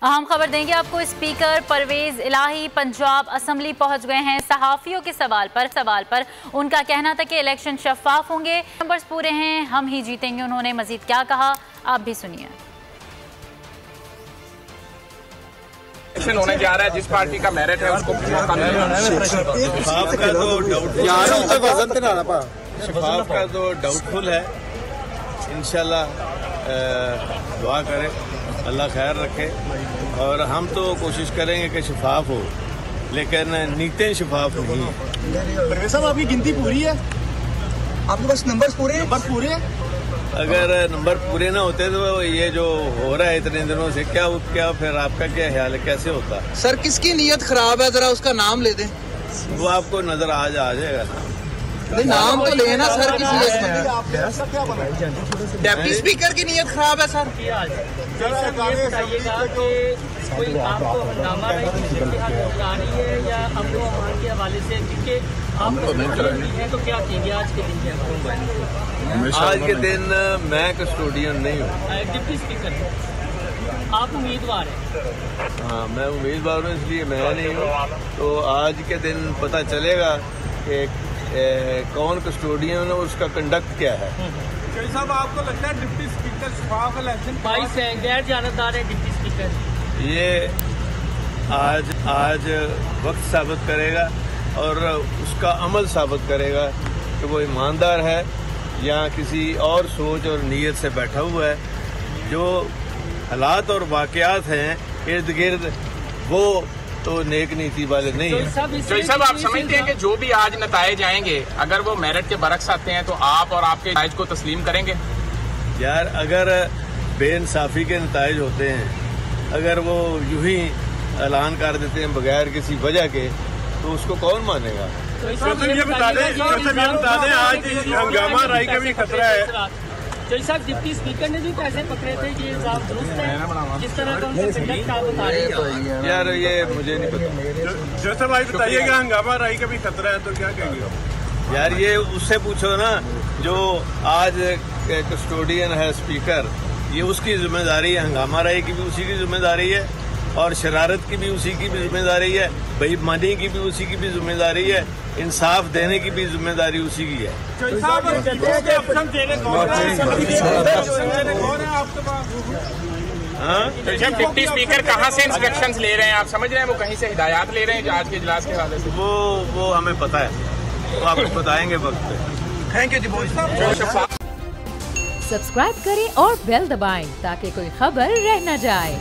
अहम खबर देंगे आपको। स्पीकर परवेज इलाही पंजाब असम्बली पहुंच गए हैं। सहाफ़ियों के सवाल पर उनका कहना था कि इलेक्शन शफाफ होंगे, नंबर्स पूरे हैं, हम ही जीतेंगे। उन्होंने मजीद क्या कहा, आप भी सुनिए। इलेक्शन होने जा रहा है, जिस पार्टी का मेरिट है उसको शफाफ का तो डाउटफुल है। इंशाल्लाह दुआ करें, अल्लाह खैर रखे, और हम तो कोशिश करेंगे कि शफाफ हो, लेकिन नीतें शफाफ नहीं है। परवेज साहब, आपकी गिनती पूरी है? आपके पास नंबर्स पूरे हैं? अगर नंबर पूरे ना होते तो ये जो हो रहा है इतने दिनों से, क्या फिर आपका क्या ख्याल है, कैसे होता? सर, किसकी नीयत खराब है, जरा उसका नाम ले दें। वो आपको नजर आ जाएगा। नहीं, नाम तो लेना सर, किसी डिप्टी स्पीकर की नीयत खराब है सर। बताइएगा कि कोई आपको हंगामा आ रही है या अमनो अमान के हवाले से, क्योंकि आपको है तो क्या कहेंगे आज के दिन के? आज के दिन मैं कस्टोडियन नहीं हूँ, डिप्टी स्पीकर आप उम्मीदवार हैं। हाँ, मैं उम्मीदवार हूँ, इसलिए मैं नहीं हूँ। तो आज के दिन पता चलेगा कि कौन कस्टोडियन है, उसका कंडक्ट क्या है। साहब, आपको लगता है डिप्टी स्पीकर शफाफ इलेक्शन 22 है, गैर जानबदार है डिप्टी स्पीकर? ये आज वक्त साबित करेगा और उसका अमल साबित करेगा कि वो ईमानदार है या किसी और सोच और नीयत से बैठा हुआ है। जो हालात और वाक़यात हैं इर्द गिर्द, वो तो नेक नीति वाले नहीं है। चौधरी साहब, आप समझते हैं कि जो भी आज नतायज आएंगे, अगर वो मेरिट के बरक्स आते हैं तो आप और आपके नतायज को तस्लीम करेंगे? यार, अगर बेइंसाफी के नतायज होते हैं, अगर वो यूं ही ऐलान कर देते हैं बगैर किसी वजह के, तो उसको कौन मानेगा? ये बता दें आज हंगामा राई का भी खतरा है। चौधरी साहब, डिप्टी स्पीकर ने जो पैसे पकड़े थे, ये इल्जाम दुरुस्त है? जिस तरह का उनका कंडक्ट आप बता रहे हैं, यार ये मुझे नहीं पता। जैसे भाई बताइएगा, हंगामा राई का भी खतरा है, तो क्या कहेंगे? यार ये उससे पूछो ना, जो आज कस्टोडियन है स्पीकर, ये उसकी जिम्मेदारी है। हंगामा राई की भी उसी की जिम्मेदारी है, और शरारत की भी उसी की भी जिम्मेदारी है, बेईमानी की भी उसी की भी जिम्मेदारी है, इंसाफ देने की भी जिम्मेदारी उसी की है। डिप्टी स्पीकर कहाँ से इंस्ट्रक्शंस ले रहे हैं, आप समझ रहे हैं? वो कहीं से हिदायत ले रहे हैं आज के इजलास के हवाले से? वो हमें पता है, वो आपको बताएंगे वक्त पे। Thank you ji. सब्सक्राइब करें और बेल दबाएं ताकि कोई खबर रह न जाए।